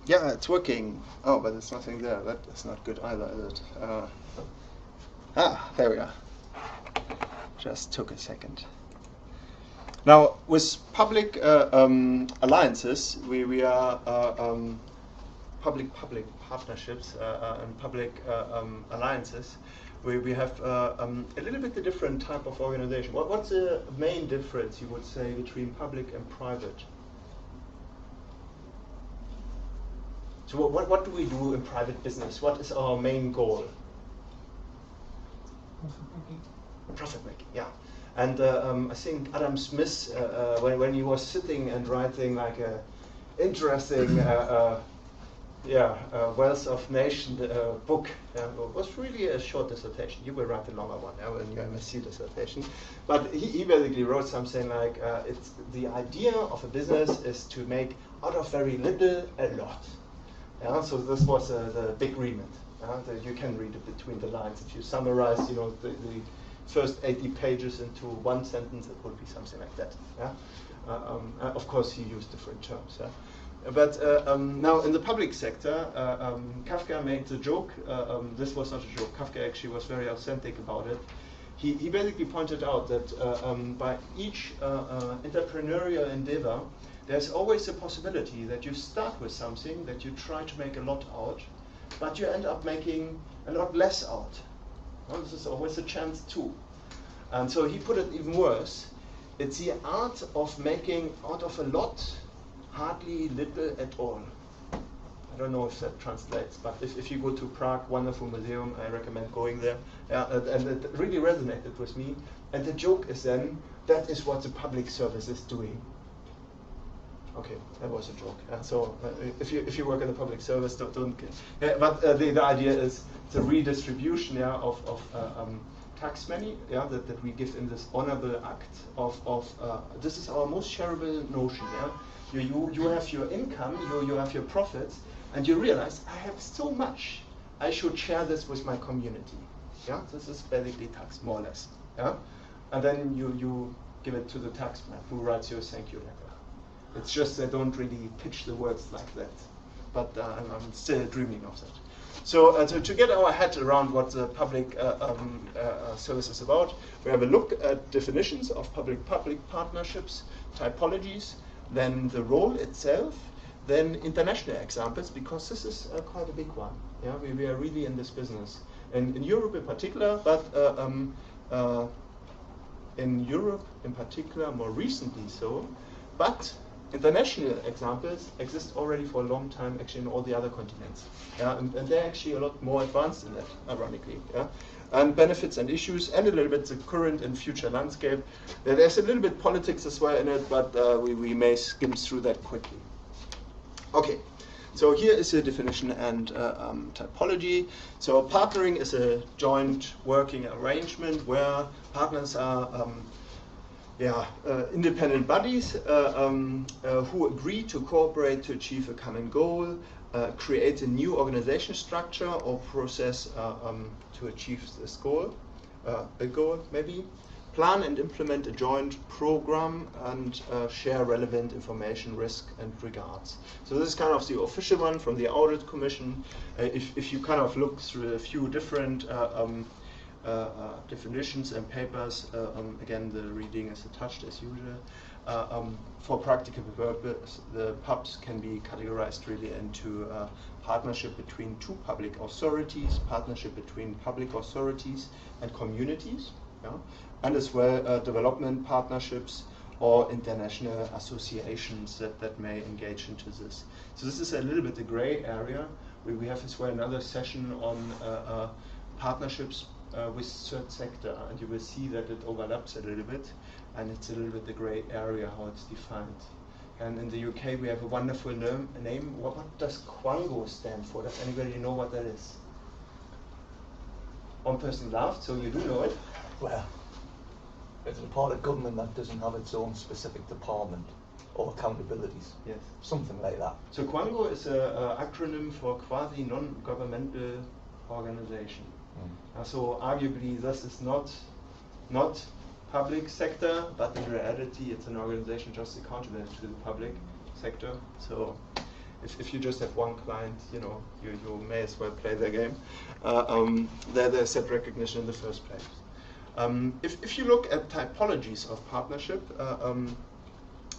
Yeah, it's working. Oh, but there's nothing there. That is not good either, is it? There we are. Just took a second. Now, with public alliances, we are public-public partnerships and public alliances. We have a little bit a different type of organization. What's the main difference, you would say, between public and private? So what do we do in private business? What is our main goal? Profit making, yeah. And I think Adam Smith, when he was sitting and writing like a interesting Wealth of Nation book, was really a short dissertation. You will write a longer one when you MSc dissertation. But he basically wrote something like, it's the idea of a business is to make out of very little a lot. Yeah, so this was the big agreement. You can read it between the lines. If you summarize, the first 80 pages into one sentence, it would be something like that. Yeah? Of course, he used different terms. Yeah? But now in the public sector, Kafka made the joke. This was not a joke. Kafka actually was very authentic about it. He basically pointed out that by each entrepreneurial endeavor, there's always a possibility that you start with something that you try to make a lot out, but you end up making a lot less out. Well, this is always a chance too. And so he put it even worse. It's the art of making out of a lot, hardly little at all. I don't know if that translates, but if you go to Prague, wonderful museum, I recommend going there. And it really resonated with me. And the joke is then, that is what the public service is doing. Okay, that was a joke. So if you work in the public service, don't but the idea is the redistribution of tax money that we give in this honorable act of this is our most shareable notion. You have your income, you have your profits, and you realize I have so much, I should share this with my community. Yeah, this is basically tax, more or less. Yeah, and then you give it to the taxman who writes your thank you letter. It's just they don't really pitch the words like that, but I'm still dreaming of that. So to get our head around what the public service is about, we have a look at definitions of public-public partnerships, typologies, then the role itself, then international examples, because this is quite a big one. Yeah, we are really in this business, and in Europe in particular, but in Europe in particular more recently so, but international examples exist already for a long time, actually in all the other continents. Yeah, and they're actually a lot more advanced in that, ironically. Yeah? And benefits and issues, and a little bit the current and future landscape. There's a little bit politics as well in it, but we may skim through that quickly. Okay, so here is a definition and typology. So partnering is a joint working arrangement where partners are independent bodies who agree to cooperate to achieve a common goal, create a new organization structure or process to achieve this goal, plan and implement a joint program, and share relevant information, risk, and regards. So this is kind of the official one from the Audit Commission. If you kind of look through a few different definitions and papers, again, the reading is attached as usual. For practical purpose, the PUBs can be categorized really into partnership between two public authorities, partnership between public authorities and communities, and as well development partnerships or international associations that may engage into this. So this is a little bit the gray area. We have as well another session on partnerships with third sector, and you will see that it overlaps a little bit, and it's a little bit the gray area how it's defined. And in the UK we have a wonderful name. What does Quango stand for? Does anybody know what that is? One person laughed, so you do know it. Well, it's a part of government that doesn't have its own specific department or accountabilities. Yes. Something like that. So Quango is an acronym for quasi non-governmental organization. So arguably this is not public sector, but in reality it's an organization just accountable to the public sector. So if you just have one client, you know, you may as well play their game. There's that recognition in the first place. If you look at typologies of partnership,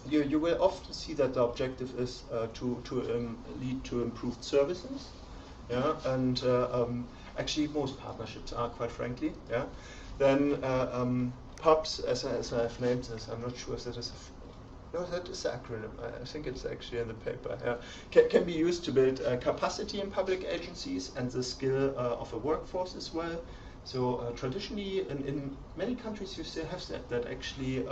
you will often see that the objective is to lead to improved services. Yeah, and actually most partnerships are, quite frankly. Yeah, then pubs, as I've named this, I'm not sure if that is no, that is the acronym. I think it's actually in the paper. Yeah. Can be used to build capacity in public agencies and the skill of a workforce as well. So traditionally, in many countries, you still have that actually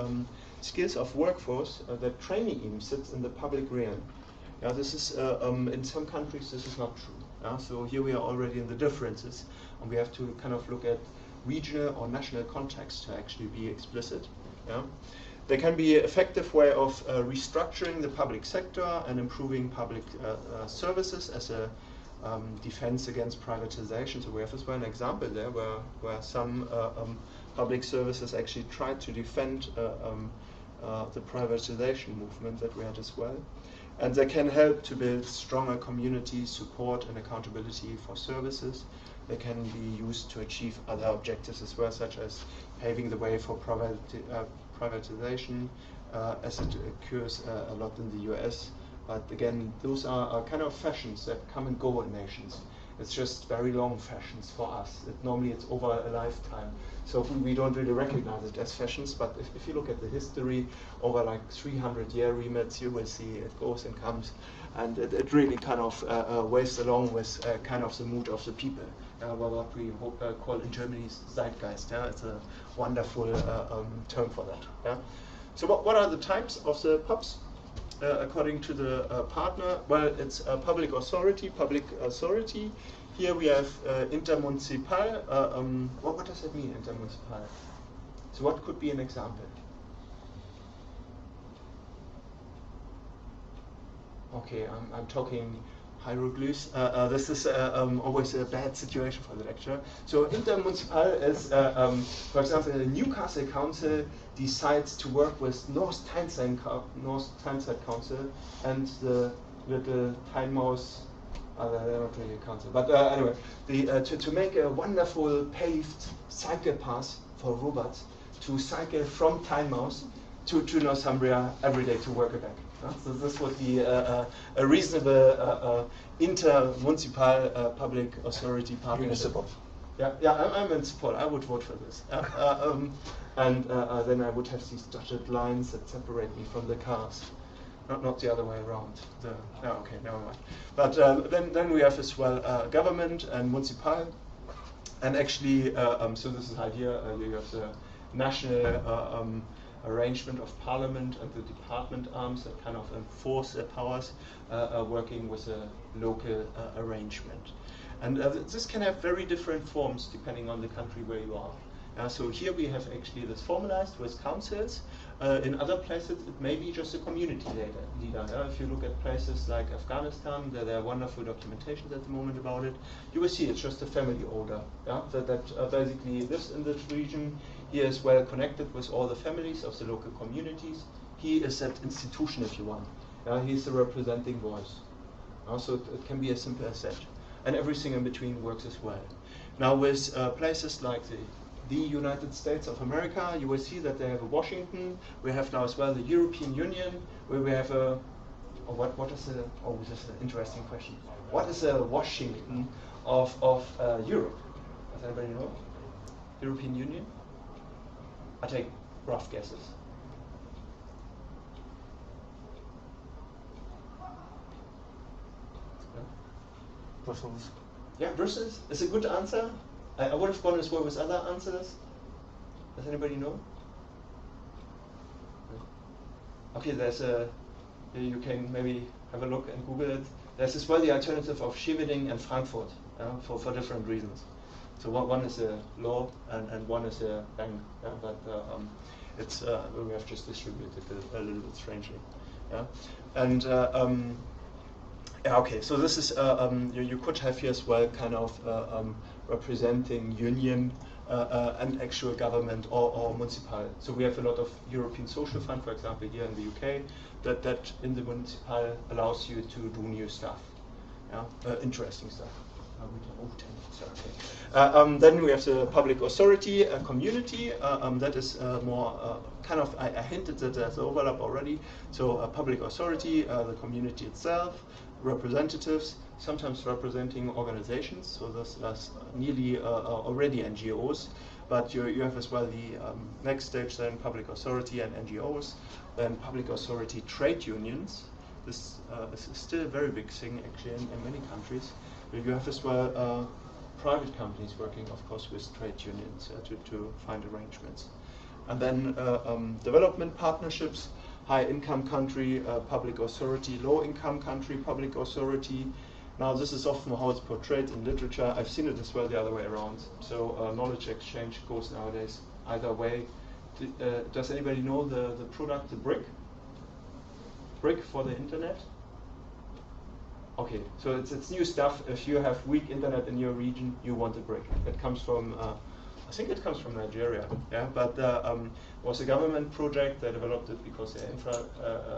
skills of workforce, that training even sits in the public realm. Yeah, this is in some countries this is not true. Yeah? So here we are already in the differences, and we have to kind of look at regional or national context to actually be explicit. Yeah? There can be an effective way of restructuring the public sector and improving public services as a defense against privatization. So we have as well an example there where some public services actually tried to defend the privatization movement that we had as well. And they can help to build stronger community support and accountability for services. They can be used to achieve other objectives as well, such as paving the way for privatization, as it occurs a lot in the US. But again, those are kind of fashions that come and go in nations. It's just very long fashions for us. Normally it's over a lifetime. So we don't really recognize it as fashions, but if you look at the history over like 300-year remits, you will see it goes and comes. And it really kind of waves along with kind of the mood of the people. What we call in Germany Zeitgeist. Yeah? It's a wonderful term for that. Yeah? So what are the types of the pubs? According to the partner, well, it's public authority. Here we have intermunicipal. What does that mean, intermunicipal? So what could be an example? Okay, I'm talking hieroglyphs. This is always a bad situation for the lecturer. So intermunicipal is, for example, the Newcastle Council decides to work with North Tyneside Council and the little Tynemouth, they're not really a council, but anyway, to make a wonderful paved cycle path for robots to cycle from Tynemouth to Northumbria every day to work back. So this would be a reasonable inter-municipal public authority partnership. Yeah, I'm in support. I would vote for this. And then I would have these dotted lines that separate me from the cars, not the other way around. Okay, never mind. But then we have as well government and municipal, and actually, so this is the idea. You have the national arrangement of parliament and the department arms that kind of enforce their powers, working with a local arrangement. And this can have very different forms depending on the country where you are. So here we have actually this formalized with councils. In other places it may be just a community leader. If you look at places like Afghanistan, there are wonderful documentations at the moment about it. You will see it's just a family order that basically lives in this region. He is well connected with all the families of the local communities. He is that institution, if you want. He is the representing voice. So it can be as simple as that. And everything in between works as well. Now with places like the United States of America, you will see that they have a Washington. We have now as well the European Union, where we have a, what is a, this is an interesting question. What is a Washington of Europe? Does anybody know? European Union? I take rough guesses. Brussels. Yeah, Brussels is a good answer. I would have gone as well with other answers. Does anybody know? Okay, there's you can maybe have a look and Google it. There's as well the alternative of Scheveningen and Frankfurt for different reasons. So one is a law and one is a bank, but it's we have just distributed it a little bit strangely. And okay, so this is you could have here as well kind of representing union an actual government or municipal. So we have a lot of European Social Fund, for example, here in the UK, that in the municipal allows you to do new stuff, interesting stuff. Then we have the public authority, community. That is more kind of, I hinted that there's overlap already. So public authority, the community itself, representatives, sometimes representing organizations. So there's nearly already NGOs, but you have as well the next stage then public authority and NGOs, then public authority trade unions. This is still a very big thing actually in many countries. You have as well private companies working, of course, with trade unions to find arrangements. And then development partnerships, high-income country, public authority, low-income country, public authority. Now, this is often how it's portrayed in literature. I've seen it as well the other way around. So knowledge exchange goes nowadays either way. Does anybody know the product, the brick? Brick for the internet? Okay, so it's new stuff. If you have weak internet in your region, you want a brick. It comes from, I think it comes from Nigeria. Yeah, but was a government project. They developed it because their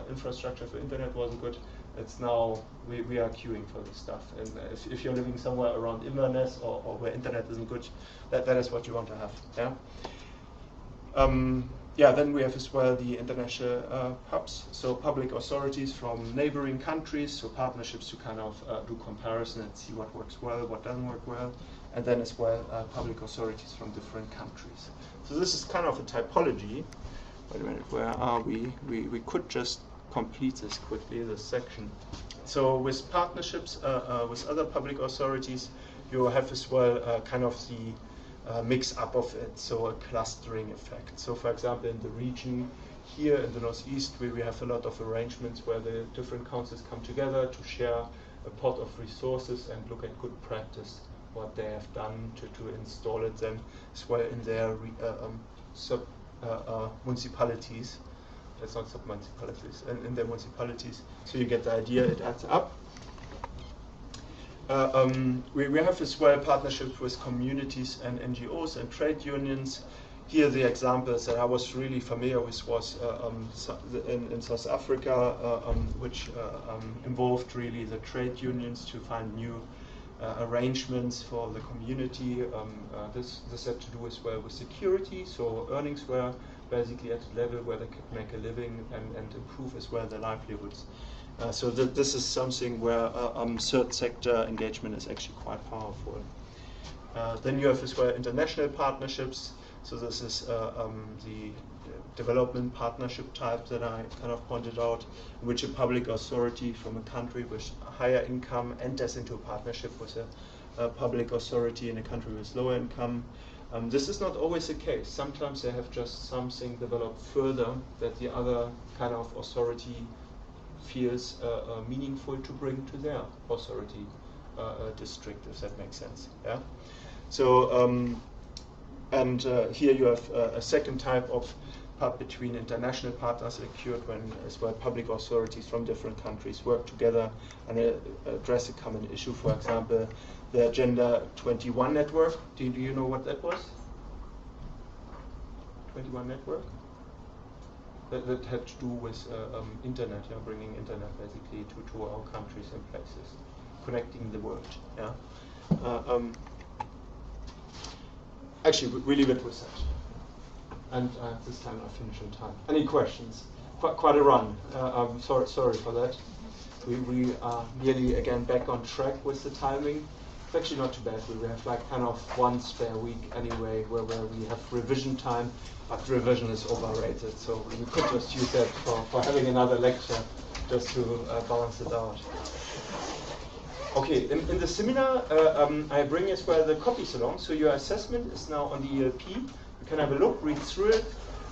infrastructure for internet wasn't good. It's now we are queuing for this stuff. And if you're living somewhere around Inverness or where internet isn't good, that is what you want to have. Yeah. Then we have as well the international hubs, so public authorities from neighboring countries, so partnerships to kind of do comparison and see what works well, what doesn't work well, and then as well public authorities from different countries. So this is kind of a typology. Wait a minute, where are we? We could just complete this quickly, this section. So with partnerships with other public authorities, you have as well kind of the mix up of it, so a clustering effect. So for example, in the region here in the northeast, we have a lot of arrangements where the different councils come together to share a pot of resources and look at good practice, what they have done to install it then as well in their municipalities. It's not sub-municipalities, in their municipalities. So you get the idea, it adds up. We have as well partnerships with communities and NGOs and trade unions. Here the examples that I was really familiar with was in South Africa, which involved really the trade unions to find new arrangements for the community. This had to do as well with security, so earnings were basically at a level where they could make a living and improve as well their livelihoods. So this is something where third sector engagement is actually quite powerful. Then you have as well international partnerships. So this is the development partnership type that I kind of pointed out, in which a public authority from a country with higher income enters into a partnership with a public authority in a country with lower income. This is not always the case. Sometimes they have just something developed further that the other kind of authority feels meaningful to bring to their authority district, if that makes sense. Yeah. So here you have a second type of hub between international partners occurred when as well public authorities from different countries work together and address a common issue. For example, the Agenda 21 network. Do you know what that was? 21 network? That had to do with internet, bringing internet basically to our countries and places, connecting the world. Yeah. Actually, we leave it with that. And this time I finish on time. Any questions? Quite a run. Sorry for that. We are nearly again back on track with the timing. It's actually not too bad. We have like kind of one spare week anyway, where we have revision time, but revision is overrated. So you could just use that for having another lecture, just to balance it out. Okay, in the seminar, I bring as well the copies along. So your assessment is now on the ELP. You can have a look, read through it.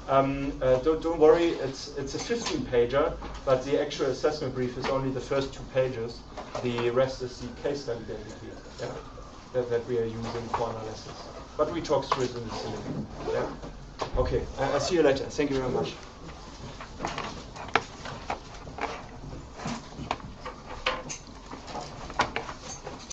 Don't worry, it's a 15-pager, but the actual assessment brief is only the first 2 pages. The rest is the case study basically, that we are using for analysis. But we talk through it in the seminar. Yeah? Okay, I'll see you later. Thank you very much.